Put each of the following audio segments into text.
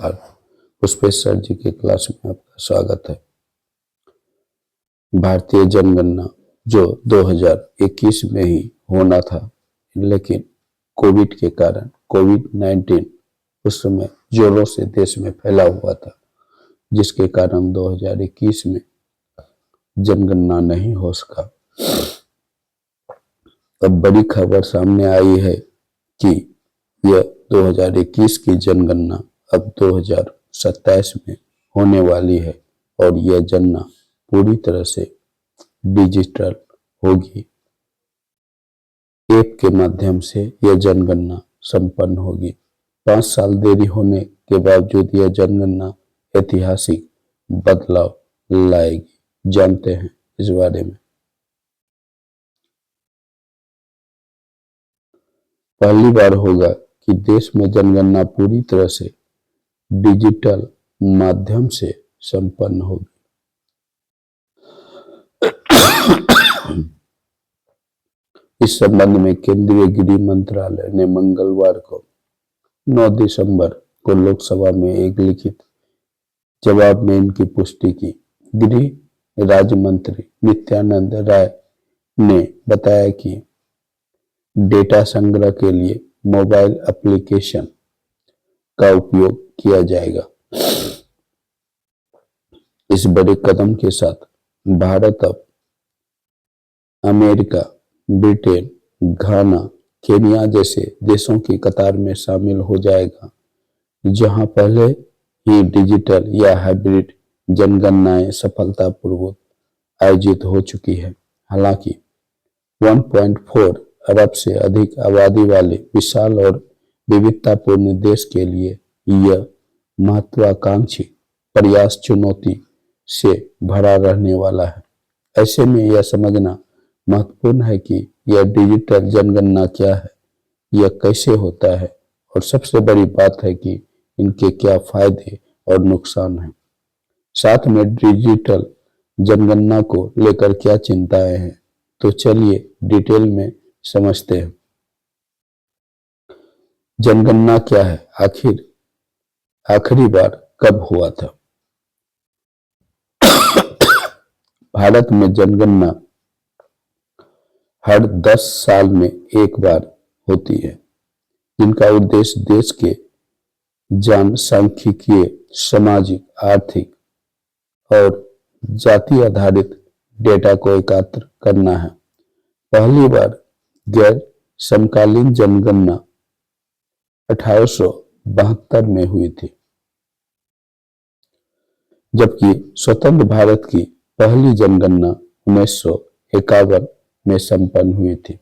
नमस्कार, पुष्पेश्वर जी के क्लास में आपका स्वागत है। भारतीय जनगणना जो 2021 में ही होना था, लेकिन कोविड के कारण कोविड-19 उस समय जोरों से देश में फैला हुआ था, जिसके कारण 2021 में जनगणना नहीं हो सका। अब बड़ी खबर सामने आई है कि यह 2021 की जनगणना अब 2027 में होने वाली है और यह जनगणना पूरी तरह से डिजिटल होगी। ऐप के माध्यम से यह जनगणना संपन्न होगी। 5 साल देरी होने के बावजूद यह जनगणना ऐतिहासिक बदलाव लाएगी। जानते हैं इस बारे में। पहली बार होगा कि देश में जनगणना पूरी तरह से डिजिटल माध्यम से संपन्न होगी। इस संबंध में केंद्रीय गृह मंत्रालय ने मंगलवार को 9 दिसंबर को लोकसभा में एक लिखित जवाब में इनकी पुष्टि की। गृह राज्य मंत्री नित्यानंद राय ने बताया कि डेटा संग्रह के लिए मोबाइल एप्लीकेशन का उपयोग किया जाएगा। इस बड़े कदम के साथ भारत अब अमेरिका, ब्रिटेन, घाना, केन्या जैसे देशों की कतार में शामिल हो जाएगा, जहां पहले ही डिजिटल या हाइब्रिड जनगणनाएं सफलतापूर्वक आयोजित हो चुकी है। हालांकि 1.4 अरब से अधिक आबादी वाले विशाल और विविधतापूर्ण देश के लिए यह महत्वाकांक्षी प्रयास चुनौती से भरा रहने वाला है। ऐसे में यह समझना महत्वपूर्ण है कि यह डिजिटल जनगणना क्या है, यह कैसे होता है और सबसे बड़ी बात है कि इनके क्या फायदे और नुकसान हैं। साथ में डिजिटल जनगणना को लेकर क्या चिंताएं हैं, तो चलिए डिटेल में समझते हैं। जनगणना क्या है, आखिरी बार कब हुआ था? भारत में जनगणना हर 10 साल में एक बार होती है, जिनका उद्देश्य देश के जनसांख्यिकीय, सामाजिक, आर्थिक और जाति आधारित डेटा को एकत्र करना है। पहली बार गैर समकालीन जनगणना 1872 में हुई थी, जबकि स्वतंत्र भारत की पहली जनगणना 1951 में संपन्न हुई थी।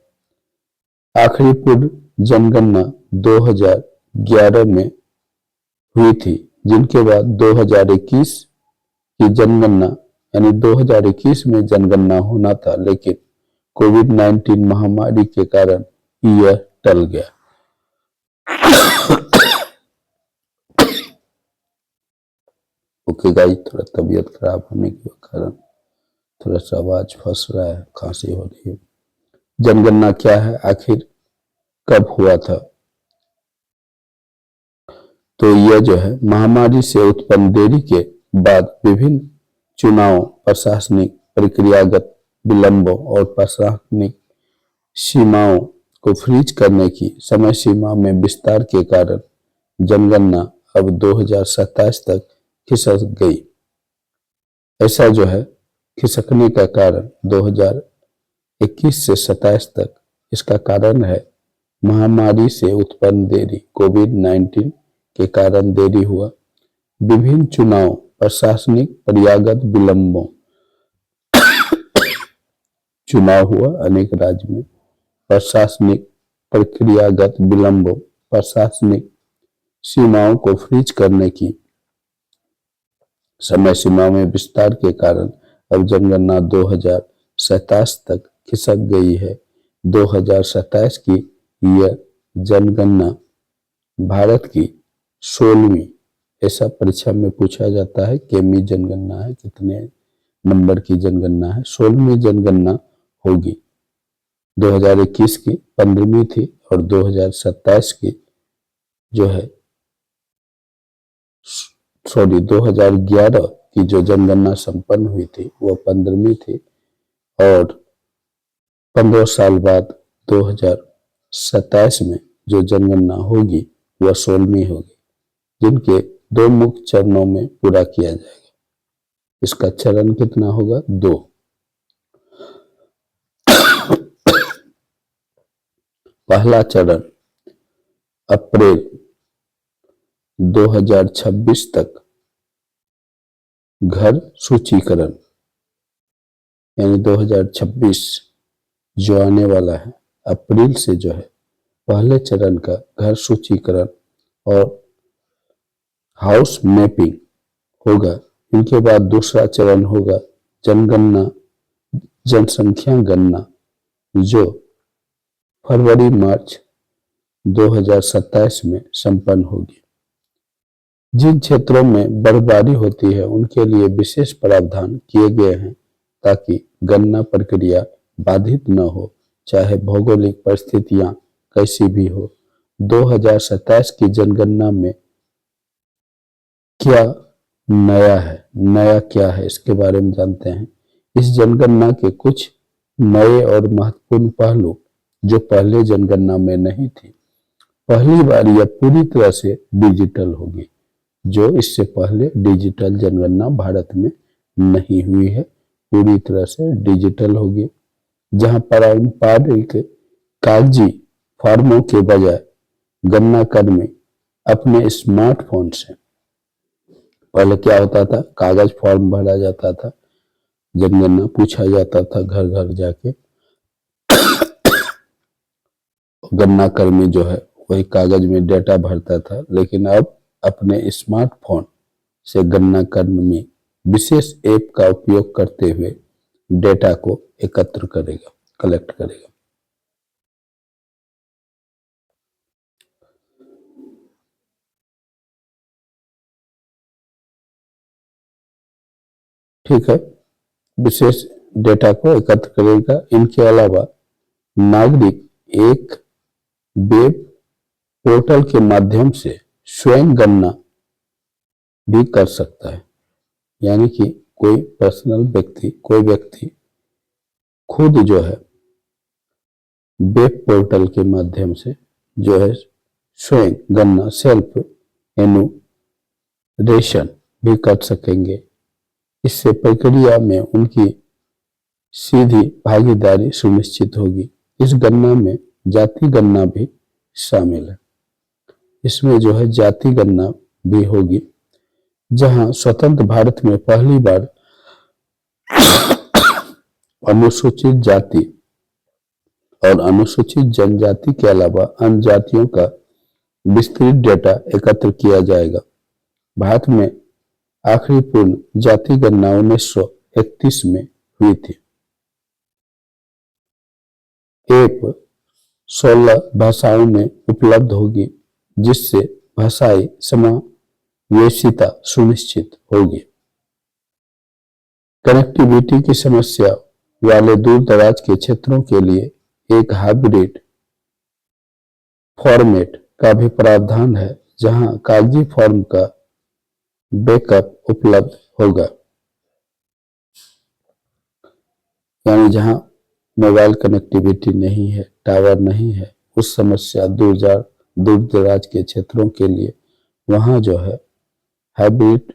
आखिरी पूर्ण जनगणना 2011 में हुई थी, जिनके बाद 2021 की जनगणना यानी 2021 में जनगणना होना था, लेकिन कोविड-19 महामारी के कारण यह टल गया। ओके गाइस, थोड़ा तबीयत खराब होने के कारण थोड़ा सा आवाज फंस रहा है, खांसी हो रही है। जनगणना क्या है, आखिर कब हुआ था? तो यह जो है महामारी से उत्पन्न देरी के बाद विभिन्न चुनाव, प्रशासनिक प्रक्रियागत विलंबों और प्रशासनिक सीमाओं को फ्रीज करने की समय सीमा में विस्तार के कारण जनगणना अब 2027 तक खिसक गई। ऐसा जो है खिसकने का कारण 2021 से 27 तक, इसका कारण है महामारी से उत्पन्न देरी, कोविड-19 के कारण देरी हुआ, विभिन्न चुनाव, प्रशासनिक प्रक्रियागत विलंबों, चुनाव हुआ अनेक राज्य में, प्रशासनिक प्रक्रियागत विलंबों, प्रशासनिक सीमाओं को फ्रीज करने की समय सीमा में विस्तार के कारण अब जनगणना 2027 तक खिसक गई है। 2027 की यह जनगणना भारत की 16वीं, ऐसा परीक्षा में पूछा जाता है, केमी जनगणना है, कितने नंबर की जनगणना है, 16वीं जनगणना होगी। 2021 की 15वीं थी और 2027 की जो है सॉरी 2011 की जो जनगणना संपन्न हुई थी वह 15वीं थी, और 15 साल बाद 2027 में जो जनगणना होगी वह 16वीं होगी, जिनके 2 मुख्य चरणों में पूरा किया जाएगा। इसका चरण कितना होगा? 2। पहला चरण अप्रैल 2026 तक घर सूचीकरण, यानी 2026 जो आने वाला है, अप्रैल से जो है पहले चरण का घर सूचीकरण और हाउस मैपिंग होगा। इनके बाद दूसरा चरण होगा जनगणना, जनसंख्या गणना, जो फरवरी मार्च 2027 में संपन्न होगी। जिन क्षेत्रों में बर्फबारी होती है उनके लिए विशेष प्रावधान किए गए हैं ताकि गणना प्रक्रिया बाधित न हो, चाहे भौगोलिक परिस्थितियां कैसी भी हो। 2027 की जनगणना में क्या नया है, नया क्या है, इसके बारे में जानते हैं। इस जनगणना के कुछ नए और महत्वपूर्ण पहलू जो पहले जनगणना में नहीं थी। पहली बार यह पूरी तरह से डिजिटल होगी, जो इससे पहले डिजिटल जनगणना भारत में नहीं हुई है। पूरी तरह से डिजिटल होगी, जहां पारंपरिक कागजी फॉर्मों के बजाय गणना कर्मी अपने स्मार्टफोन से, पहले क्या होता था, कागज फॉर्म भरा जाता था, जनगणना पूछा जाता था घर घर जाके, गणना कर्मी जो है वही कागज में डेटा भरता था। लेकिन अब अपने स्मार्टफोन से गणना कर्मी विशेष ऐप का उपयोग करते हुए डेटा को एकत्र करेगा, कलेक्ट करेगा। ठीक है, विशेष डेटा को एकत्र करेगा। इनके अलावा नागरिक एक वेब पोर्टल के माध्यम से स्वयं गणना भी कर सकता है, यानी कि कोई पर्सनल व्यक्ति, कोई व्यक्ति खुद जो है वेब पोर्टल के माध्यम से जो है स्वयं गणना, सेल्फ एनुरेशन भी कर सकेंगे। इससे प्रक्रिया में उनकी सीधी भागीदारी सुनिश्चित होगी। इस गणना में जाति गणना भी शामिल है। इसमें जो है जाति गणना भी होगी, जहां स्वतंत्र भारत में पहली बार अनुसूचित जाति और अनुसूचित जनजाति के अलावा अन्य जातियों का विस्तृत डेटा एकत्र किया जाएगा। भारत में आखिरी पूर्ण जाति गणना 1931 में हुई थी। ऐप 16 भाषाओं में उपलब्ध होगी, जिससे भाषाई समावेशिता सुनिश्चित होगी। कनेक्टिविटी की समस्या वाले दूर दराज के क्षेत्रों के लिए एक हाइब्रिड फॉर्मेट का भी प्रावधान है, जहां कागजी फॉर्म का बैकअप उपलब्ध होगा, यानी जहां मोबाइल कनेक्टिविटी नहीं है, टावर नहीं है, उस समस्या दूर दराज के क्षेत्रों के लिए वहां जो है हाइब्रिड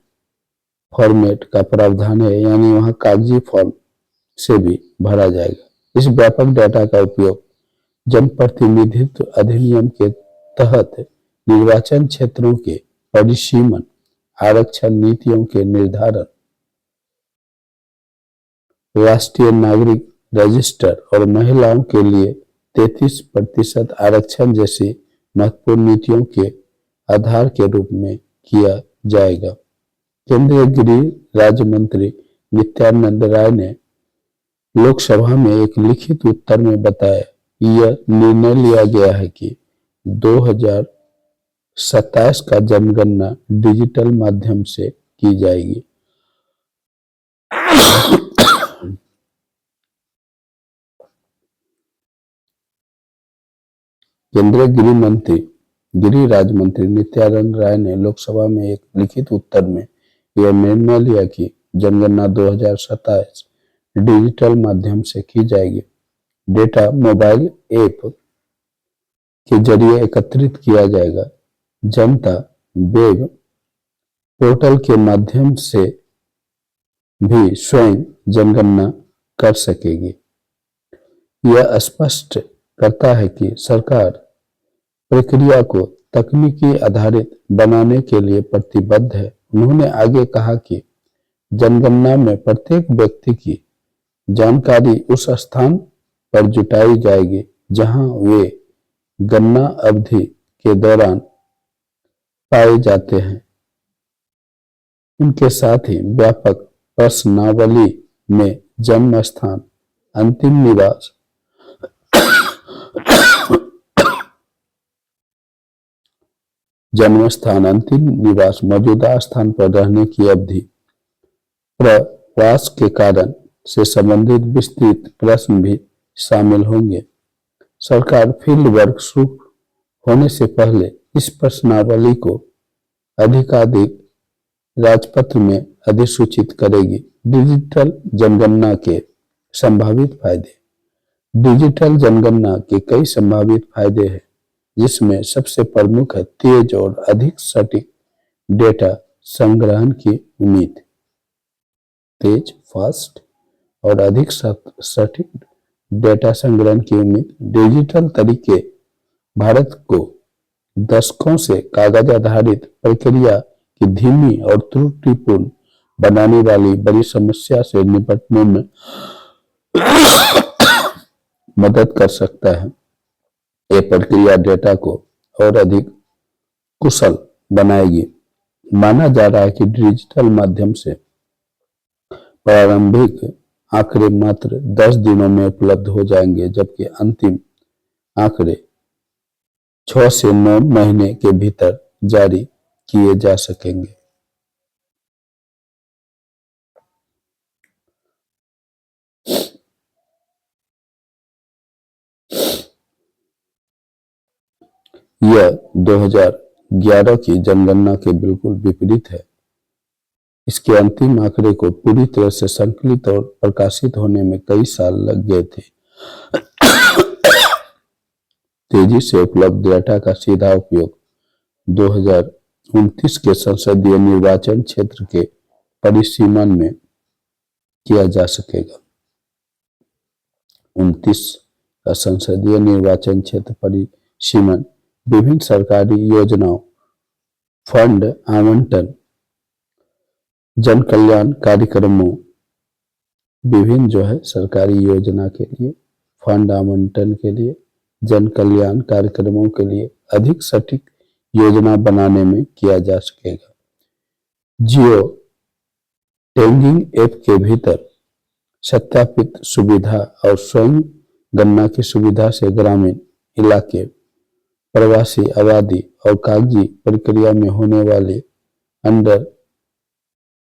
फॉर्मेट का प्रावधान है, यानी वहां कागजी फॉर्म से भी भरा जाएगा। इस व्यापक डाटा का उपयोग जनप्रतिनिधित्व अधिनियम के तहत निर्वाचन क्षेत्रों के परिसीमन, आरक्षण नीतियों के निर्धारण, राष्ट्रीय नागरिक रजिस्टर और महिलाओं के लिए 33% आरक्षण जैसी महत्वपूर्ण नीतियों के आधार के रूप में किया जाएगा। केंद्रीय गृह राज्य मंत्री नित्यानंद राय ने लोकसभा में एक लिखित उत्तर में बताया, यह निर्णय लिया गया है कि 2027 का जनगणना डिजिटल माध्यम से की जाएगी। केंद्रीय गृह मंत्री गृह राज्य मंत्री नित्यानंद राय ने लोकसभा में एक लिखित उत्तर में यह निर्णय लिया कि जनगणना 2027 डिजिटल माध्यम से की जाएगी। डेटा मोबाइल ऐप के जरिए एकत्रित किया जाएगा। जनता वेब पोर्टल के माध्यम से भी स्वयं जनगणना कर सकेगी। यह स्पष्ट करता है कि सरकार प्रक्रिया को तकनीकी आधारित बनाने के लिए प्रतिबद्ध है। उन्होंने आगे कहा कि जनगणना में प्रत्येक व्यक्ति की जानकारी उस स्थान पर जुटाई जाएगी जहां वे गणना अवधि के दौरान पाए जाते हैं। इनके साथ ही व्यापक प्रश्नावली में जन्म स्थान, अंतिम निवास, जन्म स्थान, अंतिम निवास, मौजूदा स्थान पर रहने की अवधि, प्रवास के कारण से संबंधित विस्तृत प्रश्न भी शामिल होंगे। सरकार फील्ड वर्क शुरू होने से पहले इस प्रश्नावली को अधिकाधिक राजपत्र में अधिसूचित करेगी। डिजिटल जनगणना के संभावित फायदे। डिजिटल जनगणना के कई संभावित फायदे हैं, जिसमें सबसे प्रमुख है तेज और अधिक सटीक डेटा संग्रहण की उम्मीद। तेज, फास्ट और अधिक सटीक डेटा संग्रहण की उम्मीद। डिजिटल तरीके भारत को दशकों से कागज आधारित प्रक्रिया की धीमी और त्रुटिपूर्ण बनाने वाली बड़ी समस्या से निपटने में मदद कर सकता है। ये प्रक्रिया डेटा को और अधिक कुशल बनाएगी। माना जा रहा है कि डिजिटल माध्यम से प्रारंभिक आंकड़े मात्र 10 दिनों में उपलब्ध हो जाएंगे, जबकि अंतिम आंकड़े 6 से 9 महीने के भीतर जारी किए जा सकेंगे। यह 2011 की जनगणना के बिल्कुल विपरीत है। इसके अंतिम आंकड़े को पूरी तरह से संकलित और प्रकाशित होने में कई साल लग गए थे। तेजी से उपलब्ध डेटा का सीधा उपयोग 2029 के संसदीय निर्वाचन क्षेत्र के परिसीमन में किया जा सकेगा। 29 का संसदीय निर्वाचन क्षेत्र परिसीमन विभिन्न सरकारी योजनाओं, फंड आवंटन, जन कल्याण कार्यक्रमों, विभिन्न सरकारी योजना के लिए, फंड आवंटन के लिए, जन कल्याण कार्यक्रमों के लिए अधिक सटीक योजना बनाने में किया जा सकेगा। जियो टैगिंग ऐप के भीतर सत्यापित सुविधा और स्वयं गणना की सुविधा से ग्रामीण इलाके, प्रवासी आबादी और कागजी प्रक्रिया में होने वाले अंडर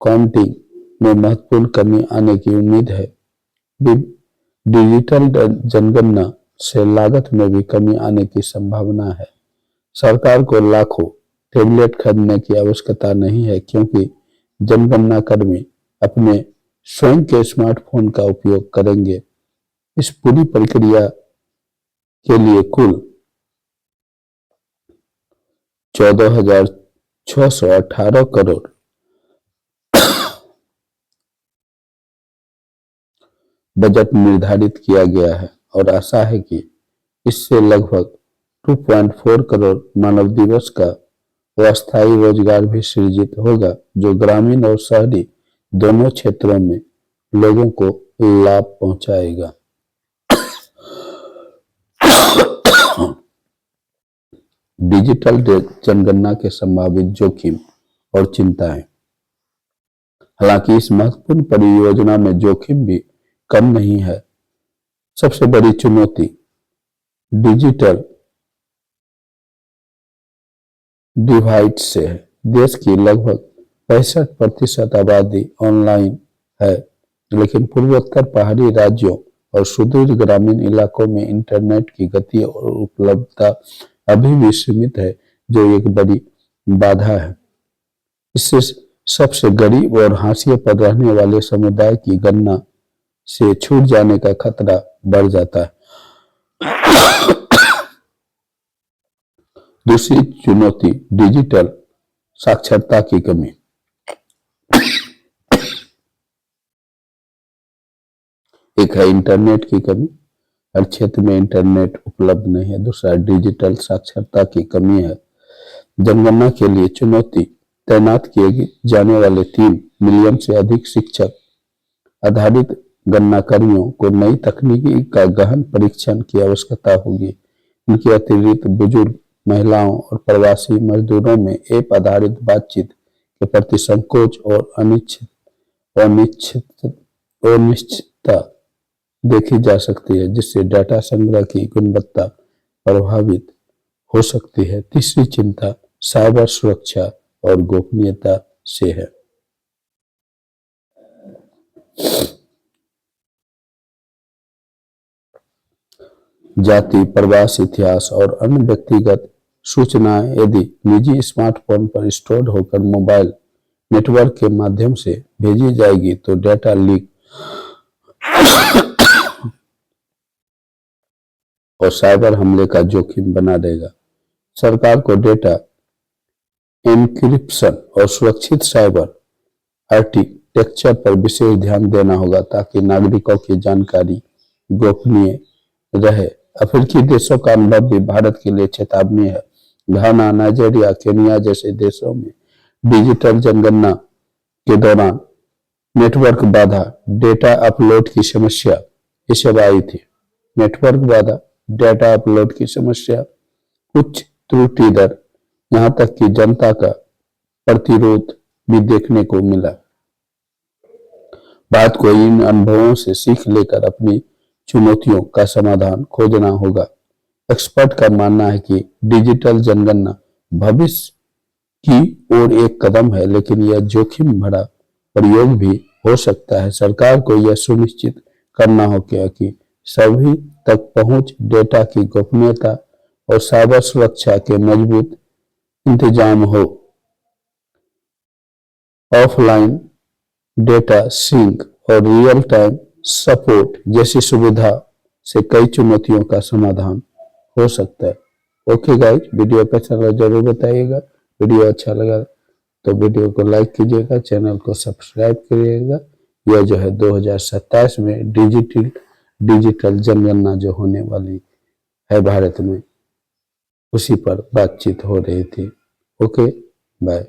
काउंटिंग में महत्वपूर्ण कमी आने की उम्मीद है। डिजिटल जनगणना से लागत में भी कमी आने की संभावना है। सरकार को लाखों टैबलेट खरीदने की आवश्यकता नहीं है, क्योंकि जनगणना कर्मी अपने स्वयं के स्मार्टफोन का उपयोग करेंगे। इस पूरी प्रक्रिया के लिए कुल 14,618 करोड़ बजट निर्धारित किया गया है और आशा है कि इससे लगभग 2.4 करोड़ मानव दिवस का अस्थायी रोजगार भी सृजित होगा, जो ग्रामीण और शहरी दोनों क्षेत्रों में लोगों को लाभ पहुंचाएगा। डिजिटल जनगणना के संभावित जोखिम और चिंताएं। हालांकि इस महत्वपूर्ण परियोजना में जोखिम भी कम नहीं है। सबसे बड़ी चुनौती डिजिटल डिवाइड से है। देश की लगभग 65% आबादी ऑनलाइन है, लेकिन पूर्वोत्तर पहाड़ी राज्यों और सुदूर ग्रामीण इलाकों में इंटरनेट की गति और उपलब्धता अभी भी सीमित है। जो एक बड़ी बाधा है। इससे सबसे गरीब और हाशिए पर रहने वाले समुदाय की गणना से छूट जाने का खतरा बढ़ जाता है। दूसरी चुनौती डिजिटल साक्षरता की कमी। एक है इंटरनेट की कमी, हर क्षेत्र में इंटरनेट उपलब्ध नहीं है। दूसरा डिजिटल साक्षरता की कमी है। जनगणना के लिए चुनौती तैनात किए जाने वाले 3 मिलियन से अधिक शिक्षक आधारित गणना कर्मियों को नई तकनीकी का गहन परीक्षण की आवश्यकता होगी। इनके अतिरिक्त बुजुर्ग, महिलाओं और प्रवासी मजदूरों में ऐप आधारित बातचीत के प्रति संकोच और अनिश्चितता देखी जा सकती है, जिससे डाटा संग्रह की गुणवत्ता प्रभावित हो सकती है। तीसरी चिंता साइबर सुरक्षा और गोपनीयता से है। जाति, प्रवास, इतिहास और अन्य व्यक्तिगत सूचनाएं यदि निजी स्मार्टफोन पर स्टोर होकर मोबाइल नेटवर्क के माध्यम से भेजी जाएगी तो डेटा लीक और साइबर हमले का जोखिम बना देगा। सरकार को डेटा एन्क्रिप्शन और सुरक्षित साइबर आर्किटेक्चर पर विशेष ध्यान देना होगा ताकि नागरिकों की जानकारी गोपनीय रहे। अफ्रीकी देशों का अनुभव भी भारत के लिए चेतावनी है। घाना, नाइजीरिया, केन्या जैसे देशों में डिजिटल जनगणना के दौरान नेटवर्क बाधा, डेटा अपलोड की समस्या ये सब आई थी। नेटवर्क बाधा, डेटा अपलोड की समस्या, उच्च त्रुटि दर, यहाँ तक कि जनता का प्रतिरोध भी देखने को मिला। भारत को इन अनुभवों से सीख लेकर अपनी चुनौतियों का समाधान खोजना होगा। एक्सपर्ट का मानना है कि डिजिटल जनगणना भविष्य की ओर एक कदम है, लेकिन यह जोखिम भरा प्रयोग भी हो सकता है। सरकार को यह सुनिश्चित करना होगा कि सभी तक पहुंच, डेटा की गोपनीयता और साइबर सुरक्षा के मजबूत इंतजाम हो। ऑफलाइन डेटा सिंक और रियल टाइम सपोर्ट जैसी सुविधा से कई चुनौतियों का समाधान हो सकता है। ओके गाइस, वीडियो कैसा लगा जरूर बताइएगा। वीडियो अच्छा लगा तो वीडियो को लाइक कीजिएगा, चैनल को सब्सक्राइब करिएगा। यह जो है 2027 में डिजिटल जनगणना जो होने वाली है भारत में, उसी पर बातचीत हो रही थी। Okay, bye.